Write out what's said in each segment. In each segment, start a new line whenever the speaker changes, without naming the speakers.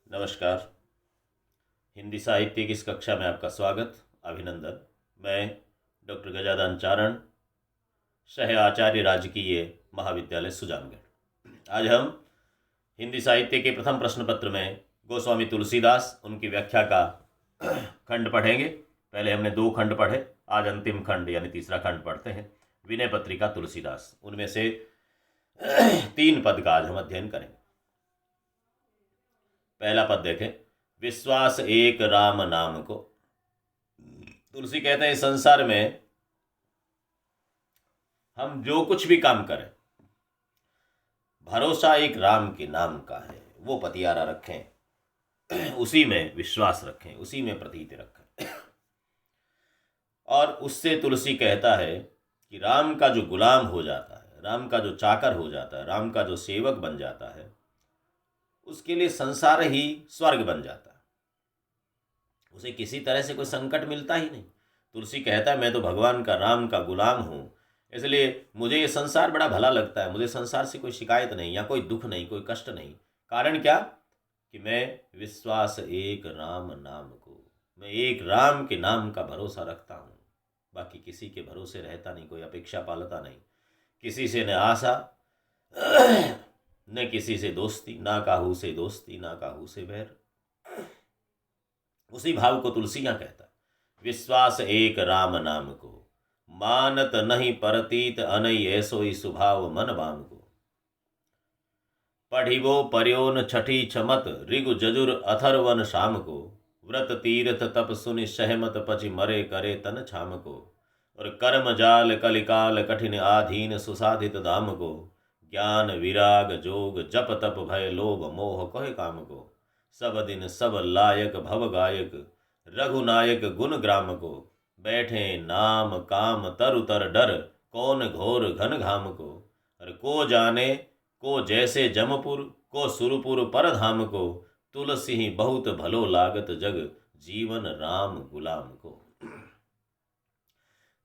नमस्कार। हिंदी साहित्य की इस कक्षा में आपका स्वागत, अभिनंदन। मैं डॉक्टर गजानन चारण, सह आचार्य राजकीय महाविद्यालय सुजानगढ़। आज हम हिंदी साहित्य के प्रथम प्रश्न पत्र में गोस्वामी तुलसीदास उनकी व्याख्या का खंड पढ़ेंगे। पहले हमने 2 खंड पढ़े, आज अंतिम खंड यानी तीसरा खंड पढ़ते हैं। विनय पत्रिका तुलसीदास, उनमें से 3 पद का आज हम अध्ययन करेंगे। पहला पद देखें, विश्वास एक राम नाम को। तुलसी कहते हैं, संसार में हम जो कुछ भी काम करें, भरोसा एक राम के नाम का है। वो पतियारा रखें, उसी में विश्वास रखें, उसी में प्रतीति रखें। और उससे तुलसी कहता है कि राम का जो गुलाम हो जाता है, राम का जो चाकर हो जाता है, राम का जो सेवक बन जाता है, उसके लिए संसार ही स्वर्ग बन जाता है। उसे किसी तरह से कोई संकट मिलता ही नहीं। तुलसी कहता है, मैं तो भगवान का, राम का गुलाम हूँ, इसलिए मुझे ये संसार बड़ा भला लगता है। मुझे संसार से कोई शिकायत नहीं, या कोई दुख नहीं, कोई कष्ट नहीं। कारण क्या? कि मैं विश्वास एक राम नाम को, मैं एक राम के नाम का भरोसा रखता हूँ। बाकी किसी के भरोसे रहता नहीं, कोई अपेक्षा पालता नहीं, किसी से न आशा न किसी से दोस्ती, ना काहू से दोस्ती, ना काहू से बैर। उसी भाव को तुलसी यहाँ कहता है, विश्वास एक राम नाम को, मानत नहीं परतीत अनई ऐसो ही स्वभाव मन बाम को। पढ़िबो पर्योन छठी छमत, ऋगु जजुर अथर्वन शाम को। व्रत तीर्थ तप सुनि सहमत, पचि मरे करे तन छाम को। और कर्म जाल कलिकाल कठिन आधीन, सुसाधित दाम को। ज्ञान विराग जोग जप तप भय लोभ मोह कहे काम को। सब दिन सब लायक भव गायक, रघुनायक गुण ग्राम को। बैठे नाम काम तरु तर डर, कौन घोर घन घाम को। और को जाने को जैसे जमपुर, को सुरपुर पर धाम को। तुलसी ही बहुत भलो लागत जग, जीवन राम गुलाम को।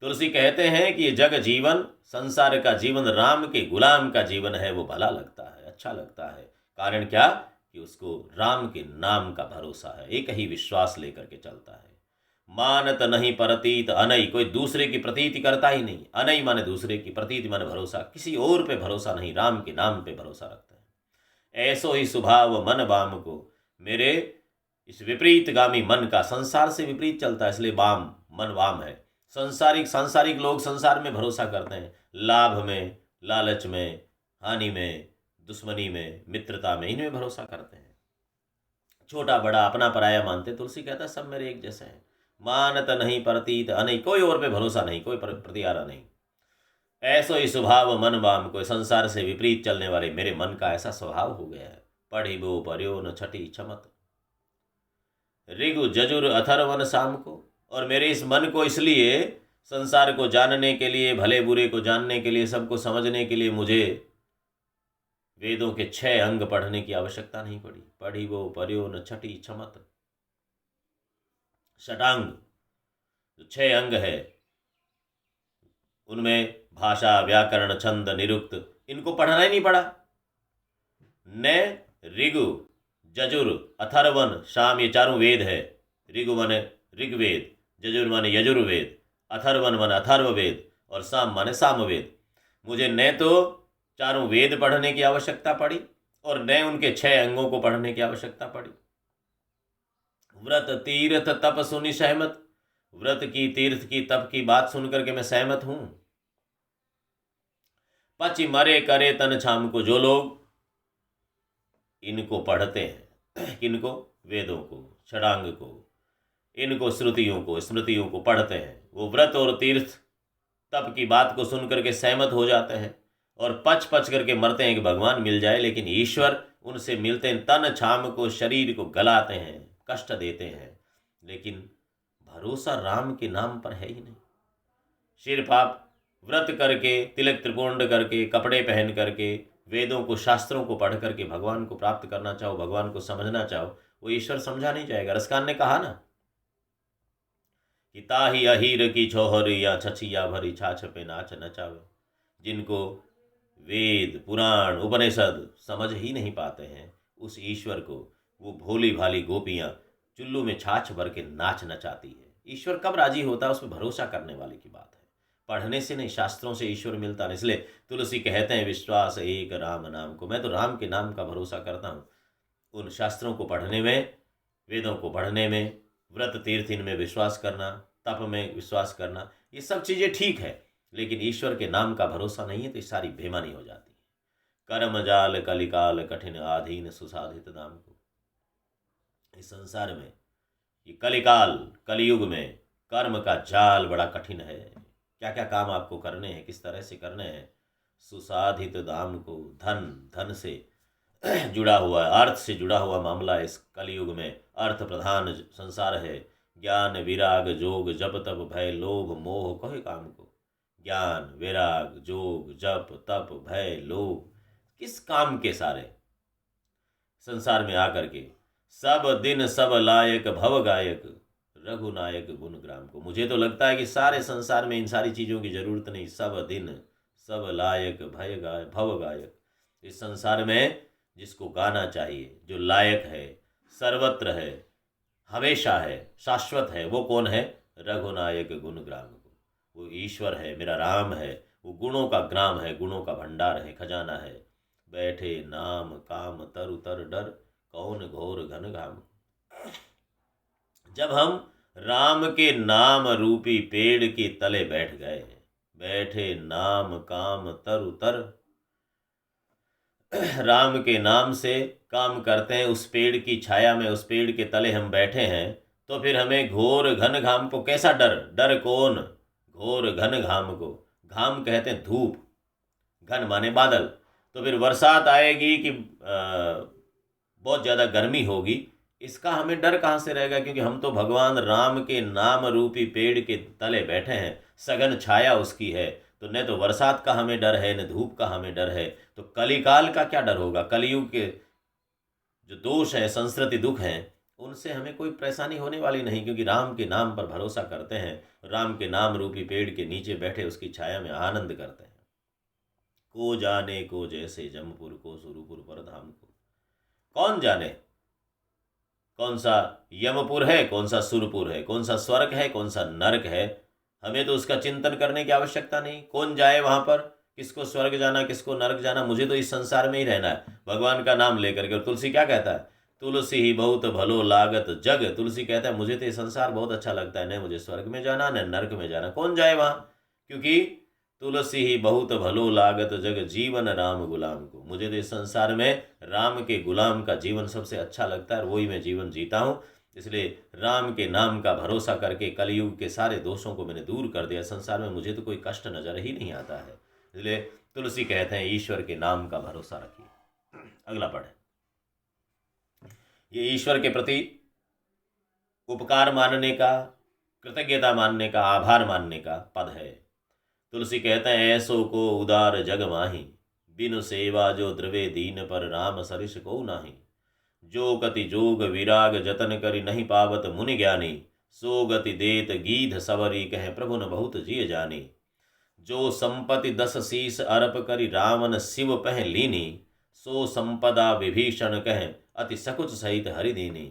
तुलसी कहते हैं कि ये जग जीवन, संसार का जीवन, राम के गुलाम का जीवन है, वो भला लगता है, अच्छा लगता है। कारण क्या? कि उसको राम के नाम का भरोसा है, एक ही विश्वास लेकर के चलता है। मानत नहीं परतीत अनई, कोई दूसरे की प्रतीति करता ही नहीं। अनई माने दूसरे की, प्रतीति माने भरोसा, किसी और पे भरोसा नहीं, राम के नाम पे भरोसा रखता है। ऐसो ही स्वभाव मन बाम को, मेरे इस विपरीतगामी मन का, संसार से विपरीत चलता है, इसलिए बाम, मन वाम है। सांसारिक लोग संसार में भरोसा करते हैं, लाभ में, लालच में, हानि में, दुश्मनी में, मित्रता में, इनमें भरोसा करते हैं। छोटा बड़ा अपना पराया मानते। तुलसी कहता है, सब मेरे एक जैसे हैं। मानत नहीं परतीत अनई, कोई और पे भरोसा नहीं, कोई प्रतियारा नहीं। ऐसो ही स्वभाव मन बाम को, संसार से विपरीत चलने वाले मेरे मन का ऐसा स्वभाव हो गया है। पढ़िबो पर्यो न छठी छमत, ऋगु जजुर अथर्वन शाम को। और मेरे इस मन को, इसलिए संसार को जानने के लिए, भले बुरे को जानने के लिए, सबको समझने के लिए मुझे वेदों के 6 अंग पढ़ने की आवश्यकता नहीं पड़ी। पढ़ी वो पर्यो न छठी छमत, षटांग जो 6 अंग है, उनमें भाषा, व्याकरण, छंद, निरुक्त, इनको पढ़ना ही नहीं पड़ा। न ऋगु जजुर अथर्वन शाम, ये चारों वेद है। ऋगु माने ऋग्वेद, जजुर माने यजुर्वेद, अथर्वन माने अथर्ववेद, और साम माने सामवेद। मुझे न तो चारों वेद पढ़ने की आवश्यकता पड़ी, और न उनके 6 अंगों को पढ़ने की आवश्यकता पड़ी। व्रत तीर्थ तप सुनि सहमत, व्रत की, तीर्थ की, तप की बात सुनकर के मैं सहमत हूं। पचि मरे करे तन छाम को, जो लोग इनको पढ़ते हैं, किनको? वेदों को, षडांग को, इनको श्रुतियों को, स्मृतियों को पढ़ते हैं, वो व्रत और तीर्थ तप की बात को सुन करके सहमत हो जाते हैं, और पच पच करके मरते हैं कि भगवान मिल जाए। लेकिन ईश्वर उनसे मिलते हैं, तन छाम को, शरीर को गलाते हैं, कष्ट देते हैं, लेकिन भरोसा राम के नाम पर है ही नहीं। सिर्फ आप व्रत करके, तिलक त्रिपुंड करके, कपड़े पहन करके, वेदों को, शास्त्रों को पढ़ करके भगवान को प्राप्त करना चाहो, भगवान को समझना चाहो, वो ईश्वर समझा नहीं जाएगा। रसकान ने कहा ना कि ताही अहीर की छोहर, या छछिया भरी छाछ पे नाच नचावे। जिनको वेद, पुराण, उपनिषद समझ ही नहीं पाते हैं, उस ईश्वर को वो भोली भाली गोपियाँ चुल्लू में छाछ भर के नाच नचाती है। ईश्वर कब राजी होता है, उसमें भरोसा करने वाले की बात है। पढ़ने से नहीं, शास्त्रों से ईश्वर मिलता है। इसलिए तुलसी कहते हैं विश्वास एक राम नाम को। मैं तो राम के नाम का भरोसा करता हूँ। उन शास्त्रों को पढ़ने में, वेदों को पढ़ने में, व्रत तीर्थ इनमें विश्वास करना, तप में विश्वास करना, ये सब चीज़ें ठीक है, लेकिन ईश्वर के नाम का भरोसा नहीं है तो ये सारी बेईमानी हो जाती है। कर्म जाल कलिकाल कठिन आधीन सुसाधित नाम को। इस संसार में, ये कलिकाल, कलियुग में कर्म का जाल बड़ा कठिन है। क्या क्या काम आपको करने हैं, किस तरह से करने हैं। सुसाधित दाम को, धन, धन से जुड़ा हुआ, अर्थ से जुड़ा हुआ मामला इस कलयुग में। अर्थ प्रधान संसार है। ज्ञान विराग जोग जप तप भय लोभ मोह कहे काम को। ज्ञान विराग जोग जप तप भय लोभ, किस काम के सारे संसार में आकर के। सब दिन सब लायक भव गायक रघुनायक गुण ग्राम को। मुझे तो लगता है कि सारे संसार में इन सारी चीज़ों की जरूरत नहीं। सब दिन सब लायक भय गाय भव गायक। इस संसार में जिसको गाना चाहिए, जो लायक है, सर्वत्र है, हमेशा है, शाश्वत है, वो कौन है? रघुनायक गुण ग्राम को। वो ईश्वर है, मेरा राम है। वो गुणों का ग्राम है, गुणों का भंडार है, खजाना है। बैठे नाम काम तरु तर डर कौन घोर घन घाम। जब हम राम के नाम रूपी पेड़ के तले बैठ गए, बैठे नाम काम तरु तर, राम के नाम से काम करते हैं, उस पेड़ की छाया में, उस पेड़ के तले हम बैठे हैं, तो फिर हमें घोर घन घाम को कैसा डर? डर कौन? घोर घन घाम को। घाम कहते हैं धूप, घन माने बादल। तो फिर बरसात आएगी कि बहुत ज़्यादा गर्मी होगी, इसका हमें डर कहाँ से रहेगा? क्योंकि हम तो भगवान राम के नाम रूपी पेड़ के तले बैठे हैं, सघन छाया उसकी है। तो न तो बरसात का हमें डर है, न धूप का हमें डर है। तो कलिकाल का क्या डर होगा? कलयुग के जो दोष हैं, संस्कृति दुख हैं, उनसे हमें कोई परेशानी होने वाली नहीं, क्योंकि राम के नाम पर भरोसा करते हैं। राम के नाम रूपी पेड़ के नीचे बैठे उसकी छाया में आनंद करते हैं। को जाने को जैसे जमपुर को सुरपुर पर धाम को। कौन जाने कौन सा यमपुर है, कौन सा सुरपुर है, कौन सा स्वर्ग है, कौन सा नरक है। हमें तो उसका चिंतन करने की आवश्यकता नहीं। कौन जाए वहाँ पर, किसको स्वर्ग जाना, किसको नरक जाना। मुझे तो इस संसार में ही रहना है, भगवान का नाम लेकर के। और तुलसी क्या कहता है? तुलसी ही बहुत भलो लागत जग। तुलसी कहता है मुझे तो ये संसार बहुत अच्छा लगता है, न मुझे स्वर्ग में जाना न नरक में जाना। कौन जाए वहाँ? क्योंकि तुलसी ही बहुत भलो लागत जग जीवन राम गुलाम को। मुझे तो इस संसार में राम के गुलाम का जीवन सबसे अच्छा लगता है, और वही मैं जीवन जीता हूँ। इसलिए राम के नाम का भरोसा करके कलयुग के सारे दोषों को मैंने दूर कर दिया। संसार में मुझे तो कोई कष्ट नजर ही नहीं आता है। इसलिए तुलसी कहते हैं ईश्वर के नाम का भरोसा रखिए। अगला पढ़े। ये ईश्वर के प्रति उपकार मानने का, कृतज्ञता मानने का, आभार मानने का पद है। तुलसी कहते हैं ऐसो को उदार जग माही, बिनु सेवा जो द्रवे दीन पर राम सरिस को नाही। जो गति जोग विराग जतन करि नहीं पावत मुनि ज्ञानी, सो गति देत गीध सवरी कह प्रभु न बहुत जिय जानी। जो संपत्ति 10 शीस अर्प करि रावण शिव पह लीनी, सो संपदा विभीषण कह अति सकुच सहित हरिदीनी।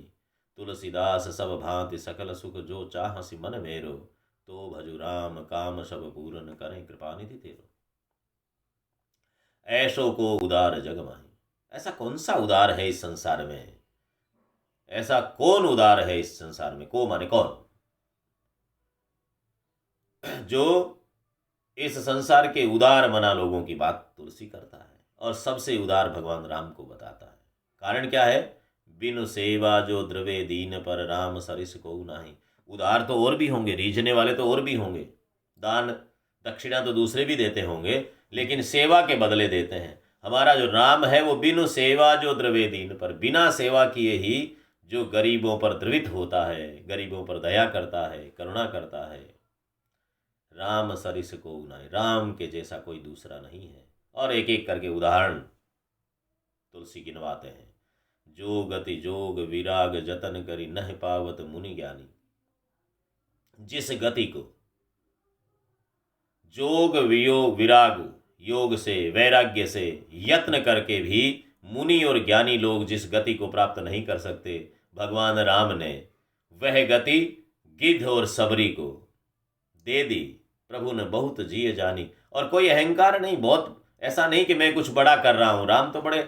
तुलसीदास सब भांति सकल सुख जो चाहसी मन मेरो, तो भजु राम काम सब पूरन करें कृपा निधि तेरो। ऐसो को उदार जग माही। ऐसा कौन सा उदार है इस संसार में? ऐसा कौन उदार है इस संसार में? को माने कौन? जो इस संसार के उदार मना लोगों की बात तुलसी करता है, और सबसे उदार भगवान राम को बताता है। कारण क्या है? बिनु सेवा जो द्रवे दीन पर राम सरिस को नाही। उदार तो और भी होंगे, रीझने वाले तो और भी होंगे, दान दक्षिणा तो दूसरे भी देते होंगे, लेकिन सेवा के बदले देते हैं। हमारा जो राम है वो बिनु सेवा जो द्रवे दीन पर, बिना सेवा किए ही जो गरीबों पर द्रवित होता है, गरीबों पर दया करता है, करुणा करता है। राम सरिस को नाही, राम के जैसा कोई दूसरा नहीं है। और एक एक करके उदाहरण तुलसी गिनवाते हैं। जो गति जोग विराग जतन करी नह पावत मुनि ज्ञानी। जिस गति को जोग वियोग विराग, योग से, वैराग्य से यत्न करके भी मुनि और ज्ञानी लोग जिस गति को प्राप्त नहीं कर सकते, भगवान राम ने वह गति गिद्ध और सबरी को दे दी। प्रभु ने बहुत जिए जानी, और कोई अहंकार नहीं, बहुत ऐसा नहीं कि मैं कुछ बड़ा कर रहा हूँ। राम तो बड़े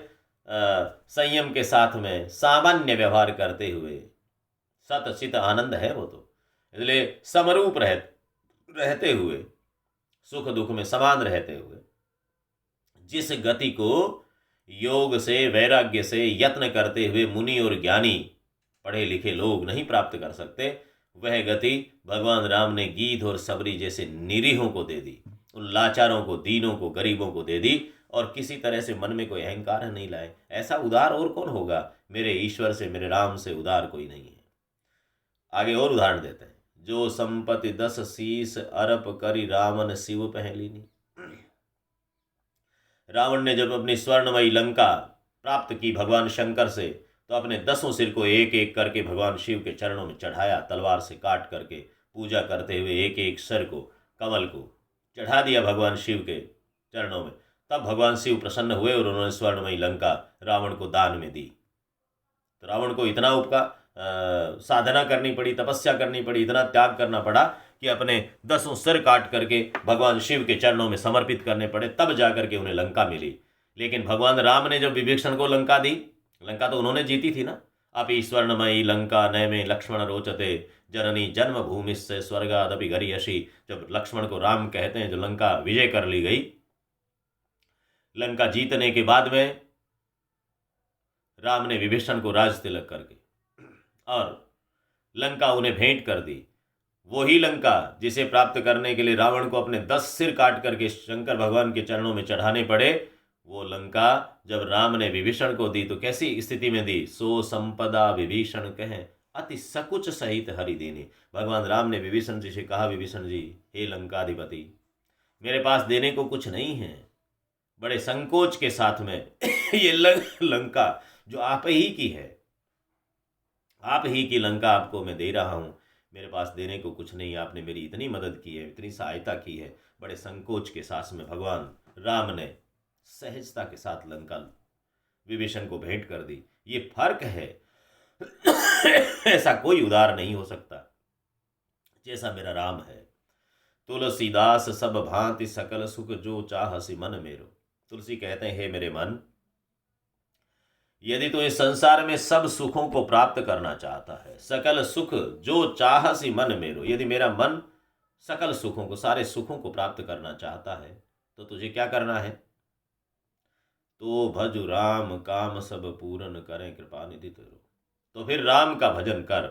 संयम के साथ में सामान्य व्यवहार करते हुए सत चित आनंद है वो तो, इसलिए समरूप रहते हुए, सुख दुख में समान रहते हुए, जिस गति को योग से वैराग्य से यत्न करते हुए मुनि और ज्ञानी पढ़े लिखे लोग नहीं प्राप्त कर सकते, वह गति भगवान राम ने गीध और सबरी जैसे निरीहों को दे दी, उन लाचारों को, दीनों को, गरीबों को दे दी, और किसी तरह से मन में कोई अहंकार नहीं लाए। ऐसा उदार और कौन होगा? मेरे ईश्वर से, मेरे राम से उदार कोई नहीं है। आगे और उदाहरण देते हैं। जो संपत्ति 10 शीस अरप करी रावण शिव पहलीनी। रावण ने जब अपनी स्वर्णमयी लंका प्राप्त की भगवान शंकर से, तो अपने 10 सिर को एक एक करके भगवान शिव के चरणों में चढ़ाया, तलवार से काट करके पूजा करते हुए एक एक सर को, कमल को चढ़ा दिया भगवान शिव के चरणों में। तब भगवान शिव प्रसन्न हुए और उन्होंने स्वर्णमयी लंका रावण को दान में दी। तो रावण को इतना साधना करनी पड़ी, तपस्या करनी पड़ी, इतना त्याग करना पड़ा कि अपने 10 सिर काट करके भगवान शिव के चरणों में समर्पित करने पड़े, तब जा करके उन्हें लंका मिली। लेकिन भगवान राम ने जब विभीषण को लंका दी, लंका तो उन्होंने जीती थी ना। अपि स्वर्णमयी लंका नैमे लक्ष्मण रोचते जननी जन्म भूमि से स्वर्गादपि गरीयसी। जब लक्ष्मण को राम कहते हैं, जो लंका विजय कर ली गई, लंका जीतने के बाद में राम ने विभीषण को राज तिलक करके और लंका उन्हें भेंट कर दी। वही लंका जिसे प्राप्त करने के लिए रावण को अपने 10 सिर काट करके शंकर भगवान के चरणों में चढ़ाने पड़े, वो लंका जब राम ने विभीषण को दी तो कैसी स्थिति में दी? सो संपदा विभीषण कहें अति सकुच सहित हरि दीनी। भगवान राम ने विभीषण जी से कहा, विभीषण जी, हे लंकाधिपति, मेरे पास देने को कुछ नहीं है। बड़े संकोच के साथ में ये लंका जो आप ही की है, आप ही की लंका आपको मैं दे रहा हूँ। मेरे पास देने को कुछ नहीं, आपने मेरी इतनी मदद की है, इतनी सहायता की है। बड़े संकोच के साथ में भगवान राम ने सहजता के साथ लंका विभीषण को भेंट कर दी। ये फर्क है। ऐसा कोई उदार नहीं हो सकता जैसा मेरा राम है। तुलसीदास सब भांति सकल सुख जो चाहसी मन मेरो। तुलसी कहते हैं, हे मेरे मन, यदि तो इस संसार में सब सुखों को प्राप्त करना चाहता है, सकल सुख जो चाहसी मन मेरो, यदि मेरा मन सकल सुखों को, सारे सुखों को प्राप्त करना चाहता है, तो तुझे क्या करना है? तो भजु राम काम सब पूर्ण करें कृपा निधि तेरो। तो फिर राम का भजन कर,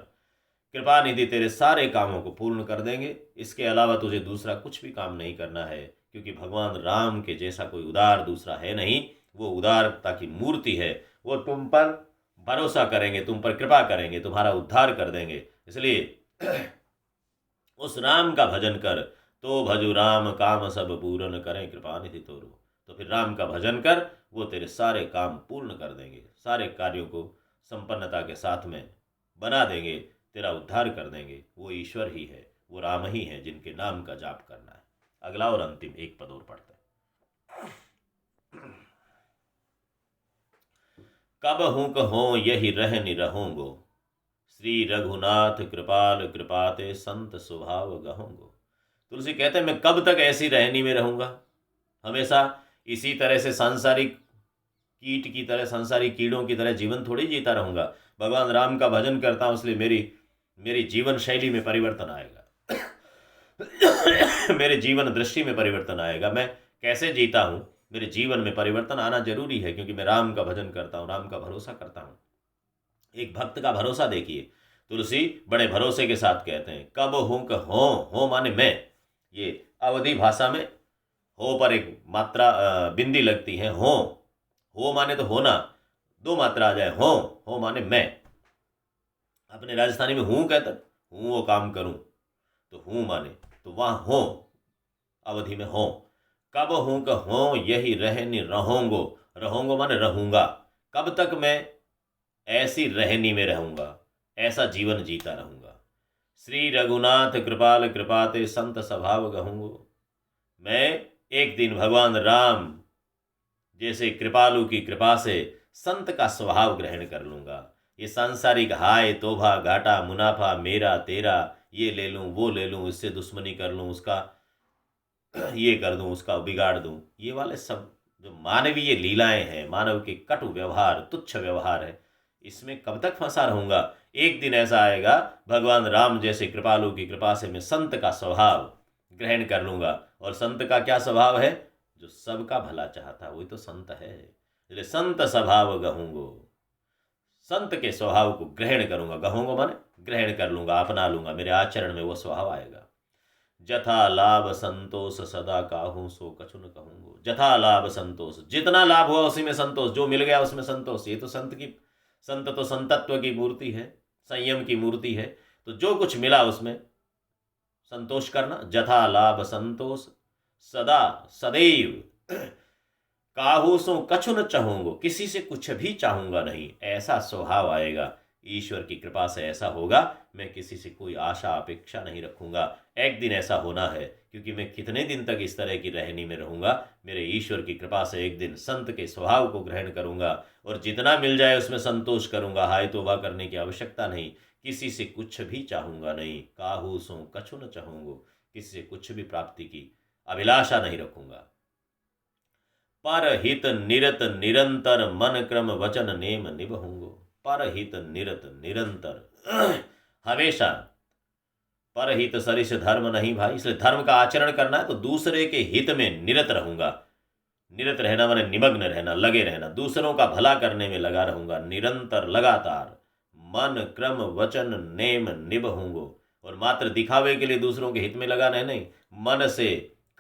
कृपा निधि तेरे सारे कामों को पूर्ण कर देंगे। इसके अलावा तुझे दूसरा कुछ भी काम नहीं करना है, क्योंकि भगवान राम के जैसा कोई उदार दूसरा है नहीं। वो उदारता की मूर्ति है। वो तुम पर भरोसा करेंगे, तुम पर कृपा करेंगे, तुम्हारा उद्धार कर देंगे। इसलिए उस राम का भजन कर। तो भजु राम काम सब पूर्ण करें कृपा निधि तोरो। तो फिर राम का भजन कर, वो तेरे सारे काम पूर्ण कर देंगे, सारे कार्यों को संपन्नता के साथ में बना देंगे, तेरा उद्धार कर देंगे। वो ईश्वर ही है, वो राम ही है जिनके नाम का जाप करना है। अगला और अंतिम एक पद और पढ़ते हैं। कब हूँ कहो यही रह निरहोंगो, श्री रघुनाथ कृपाल कृपाते संत स्वभाव गहोंगो। तुलसी कहते हैं, मैं कब तक ऐसी रहनी में रहूंगा? हमेशा इसी तरह से सांसारिक कीट की तरह, सांसारिक कीड़ों की तरह जीवन थोड़ी जीता रहूंगा। भगवान राम का भजन करता हूं, इसलिए मेरी जीवन शैली में परिवर्तन आएगा। मेरे जीवन दृष्टि में परिवर्तन आएगा। मैं कैसे जीता हूं, मेरे जीवन में परिवर्तन आना जरूरी है, क्योंकि मैं राम का भजन करता हूं, राम का भरोसा करता हूं। एक भक्त का भरोसा देखिए, तुलसी बड़े भरोसे के साथ कहते हैं, कब हूं क हो माने मैं। ये अवधी भाषा में हो पर एक मात्रा बिंदी लगती है। हो माने तो होना, 2 मात्रा आ जाए। हो माने मैं। अपने राजस्थानी में हूँ कहता, हूँ वो काम करूँ, तो हूँ माने तो वहाँ हो, अवधि में हो। कब हूँ क हो यही रहनी रहोंगो। रहोंगो माने रहूँगा। कब तक मैं ऐसी रहनी में रहूँगा, ऐसा जीवन जीता रहूँगा। श्री रघुनाथ कृपाल कृपाते संत स्वभाव गहूँगो। मैं एक दिन भगवान राम जैसे कृपालु की कृपा से संत का स्वभाव ग्रहण कर लूँगा। ये सांसारिक हाय तोबा घाटा मुनाफा मेरा तेरा, ये ले लूँ वो ले लूँ, इससे दुश्मनी कर लूँ, उसका ये कर दूँ, उसका बिगाड़ दूँ, ये वाले सब जो मानवीय लीलाएं हैं, मानव के कटु व्यवहार, तुच्छ व्यवहार है, इसमें कब तक फंसा रहूँगा। एक दिन ऐसा आएगा, भगवान राम जैसे कृपालु की कृपा से मैं संत का स्वभाव ग्रहण कर लूँगा। और संत का क्या स्वभाव है? जो सबका भला चाहता, वही तो संत है। इसलिए संत स्वभाव गहूँगो, संत के स्वभाव को ग्रहण करूँगा। गहूँगो माने ग्रहण कर लूँगा, अपना लूँगा, मेरे आचरण में वो स्वभाव आएगा। जथा लाभ संतोष सदा काहू सो कछु न कहूँगो। जथा लाभ संतोष, जितना लाभ हुआ उसी में संतोष, जो मिल गया उसमें संतोष। ये तो संत तो संतत्व की मूर्ति है, संयम की मूर्ति है। तो जो कुछ मिला उसमें संतोष करना। जथा लाभ संतोष सदा सदैव काहू सो कछु न चाहूंगो, किसी से कुछ भी चाहूंगा नहीं, ऐसा स्वभाव आएगा। ईश्वर की कृपा से ऐसा होगा, मैं किसी से कोई आशा अपेक्षा नहीं रखूंगा। एक दिन ऐसा होना है, क्योंकि मैं कितने दिन तक इस तरह की रहनी में रहूंगा। मेरे ईश्वर की कृपा से एक दिन संत के स्वभाव को ग्रहण करूंगा और जितना मिल जाए उसमें संतोष करूंगा। हाय तौबा करने की आवश्यकता नहीं, किसी से कुछ भी चाहूंगा नहीं। काहू सो कछु न चाहूंगो, किसी से कुछ भी प्राप्ति की अभिलाषा नहीं रखूंगा। पर हित निरत निरंतर मन क्रम वचन नेम निभूंगो। पर हित निरत निरंतर हमेशा, परहित सरिस धर्म नहीं भाई। इसलिए धर्म का आचरण करना है तो दूसरे के हित में निरत रहूंगा। निरत रहना माने निमग्न रहना, लगे रहना, दूसरों का भला करने में लगा रहूंगा, निरंतर लगातार। मन क्रम वचन नेम निभूंगो, और मात्र दिखावे के लिए दूसरों के हित में लगा रहे नहीं, मन से,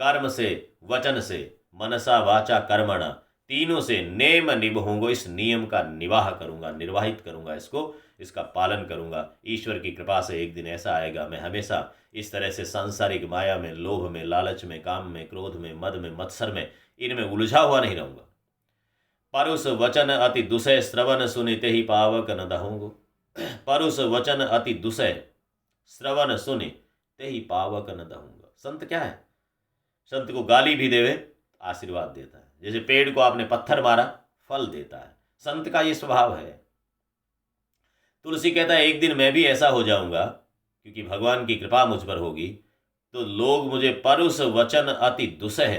कर्म से, वचन से, मनसा वाचा कर्मणा, तीनों से नेम निभूंगो, इस नियम का निवाह करूंगा, निर्वाहित करूंगा, इसका पालन करूंगा। ईश्वर की कृपा से एक दिन ऐसा आएगा, मैं हमेशा इस तरह से सांसारिक माया में, लोभ में, लालच में, काम में, क्रोध में, मद में, मत्सर में, इनमें उलझा हुआ नहीं रहूंगा। परुष वचन अति दुसह श्रवण सुनिते ही पावक न दहूंगो। परुष वचन अति दुसह श्रवण सुनि ते ही पावक न दहूंगा। संत क्या है? संत को गाली भी देवे आशीर्वाद देता है। जैसे पेड़ को आपने पत्थर मारा, फल देता है। संत का ये स्वभाव है। तुलसी कहता है एक दिन मैं भी ऐसा हो जाऊंगा, क्योंकि भगवान की कृपा मुझ पर होगी, तो लोग मुझे परुष वचन अति दुसह,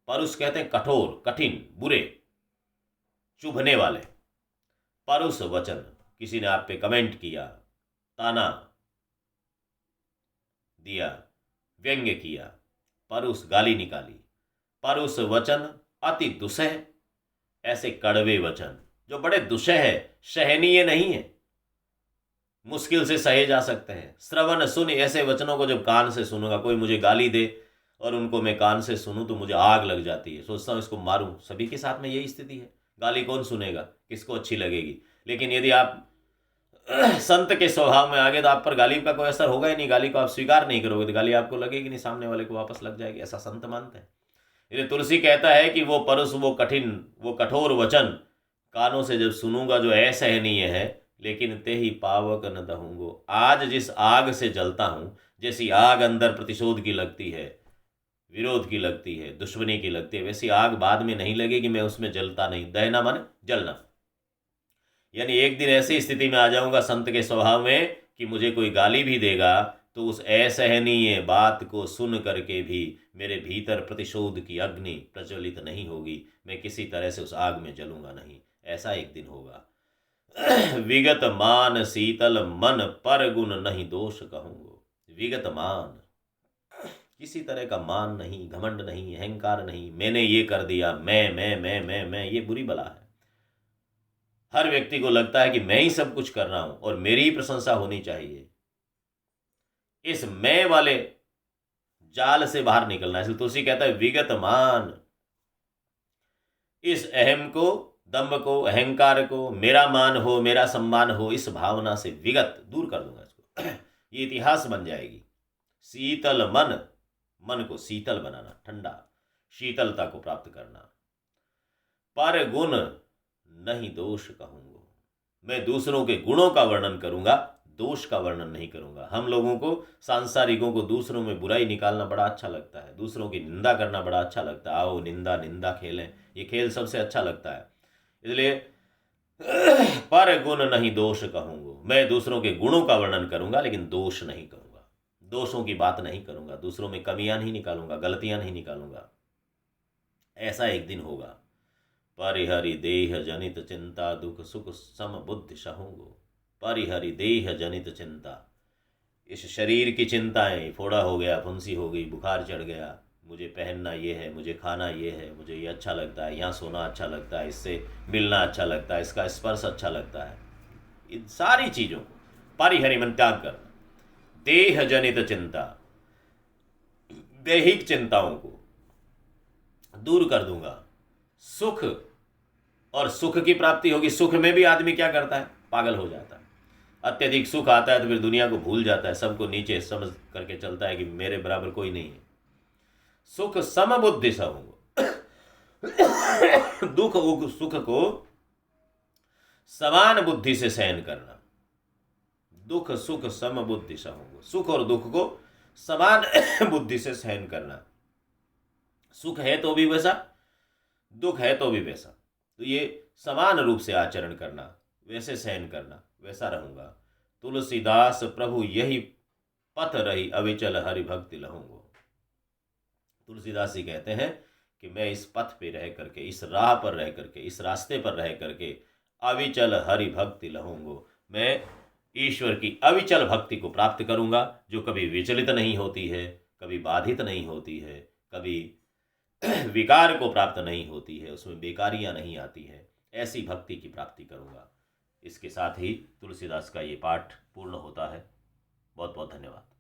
परुष कहते हैं कठोर, कठिन, बुरे, चुभने वाले। परुष वचन, किसी ने आप पे कमेंट किया, ताना दिया, व्यंग्य किया, परुष गाली निकाली। परुष वचन अति दुसह, ऐसे कड़वे वचन जो बड़े दुसह है, सहनीय नहीं है, मुश्किल से सहे जा सकते हैं। श्रवण सुन, ऐसे वचनों को जब कान से सुनूंगा, कोई मुझे गाली दे और उनको मैं कान से सुनूं तो मुझे आग लग जाती है, सोचता हूँ इसको मारूं। सभी के साथ में यही स्थिति है। गाली कौन सुनेगा, किसको अच्छी लगेगी? लेकिन यदि आप संत के स्वभाव में आगे तो आप पर गाली का कोई असर होगा ही नहीं। गाली को आप स्वीकार नहीं करोगे तो गाली आपको लगेगी नहीं, सामने वाले को वापस लग जाएगी, ऐसा संत मानते हैं। इसलिए तुलसी कहता है कि वो परुष, वो कठिन, वो कठोर वचन कानों से जब सुनूंगा जो असहनीय है, लेकिन ते ही पावक न दहूंगो। आज जिस आग से जलता हूं, जैसी आग अंदर प्रतिशोध की लगती है, विरोध की लगती है, दुश्मनी की लगती है, वैसी आग बाद में नहीं लगेगी। मैं उसमें जलता नहीं। दहना माने जलना, यानी एक दिन ऐसी स्थिति में आ जाऊंगा संत के स्वभाव में कि मुझे कोई गाली भी देगा तो उस असहनीय बात को सुन करके भी मेरे भीतर प्रतिशोध की अग्नि प्रज्वलित नहीं होगी। मैं किसी तरह से उस आग में जलूंगा नहीं। ऐसा एक दिन होगा। विगत मान शीतल मन पर गुण नहीं दोष कहूंगो। विगत मान, किसी तरह का मान नहीं, घमंड नहीं, अहंकार नहीं, मैंने ये कर दिया, मैं, ये बुरी बला है। हर व्यक्ति को लगता है कि मैं ही सब कुछ कर रहा हूं और मेरी ही प्रशंसा होनी चाहिए। इस मैं वाले जाल से बाहर निकलना है। इसलिए तुलसी कहता है विगत मान, इस अहम को, दम्भ को, अहंकार को, मेरा मान हो, मेरा सम्मान हो, इस भावना से विगत दूर कर दूंगा इसको। ये इतिहास बन जाएगी। शीतल मन, मन को शीतल बनाना, ठंडा, शीतलता को प्राप्त करना। पर गुण नहीं दोष कहूंगो, मैं दूसरों के गुणों का वर्णन करूंगा, दोष का वर्णन नहीं करूंगा। हम लोगों को, सांसारिकों को, दूसरों में बुराई निकालना बड़ा अच्छा लगता है, दूसरों की निंदा करना बड़ा अच्छा लगता है। आओ निंदा खेलें, ये खेल सबसे अच्छा लगता है। इसलिए पर गुण नहीं दोष कहूँगा, मैं दूसरों के गुणों का वर्णन करूँगा लेकिन दोष नहीं करूँगा, दोषों की बात नहीं करूँगा, दूसरों में कमियां नहीं निकालूंगा, गलतियां नहीं निकालूंगा। ऐसा एक दिन होगा। परिहरि देह जनित चिंता दुख सुख सम बुद्धि सहूंगो। परिहरि देह जनित चिंता, इस शरीर की चिंताएं, फोड़ा हो गया, फुंसी हो गई, बुखार चढ़ गया, मुझे पहनना ये है, मुझे खाना ये है, मुझे ये अच्छा लगता है, यहाँ सोना अच्छा लगता है, इससे मिलना अच्छा लगता है, इसका स्पर्श अच्छा लगता है, इन सारी चीज़ों को परिहरि मन त्याग करना। देह जनित चिंता, दैहिक चिंताओं को दूर कर दूंगा। सुख, और सुख की प्राप्ति होगी। सुख में भी आदमी क्या करता है, पागल हो जाता है। अत्यधिक सुख आता है तो फिर दुनिया को भूल जाता है, सबको नीचे समझ करके चलता है कि मेरे बराबर कोई नहीं है। सुख समबुद्धि सहूंगो, दुख सुख को समान बुद्धि से सहन करना। दुख सुख समबुद्धि सहूंगो, सुख और दुख को समान बुद्धि से सहन करना। सुख है तो भी वैसा, दुख है तो भी वैसा, तो ये समान रूप से आचरण करना, वैसे सहन करना, वैसा रहूंगा। तुलसीदास प्रभु यही पथ रही, अविचल हरि भक्ति लहूंगो। तुलसीदास जी कहते हैं कि मैं इस पथ पे रह करके, इस राह पर रह करके, इस रास्ते पर रह करके अविचल हरि भक्ति लहूंगो, मैं ईश्वर की अविचल भक्ति को प्राप्त करूंगा, जो कभी विचलित नहीं होती है, कभी बाधित नहीं होती है, कभी विकार को प्राप्त नहीं होती है, उसमें बेकारियां नहीं आती है, ऐसी भक्ति की प्राप्ति करूंगा। इसके साथ ही तुलसीदास का ये पाठ पूर्ण होता है। बहुत बहुत धन्यवाद।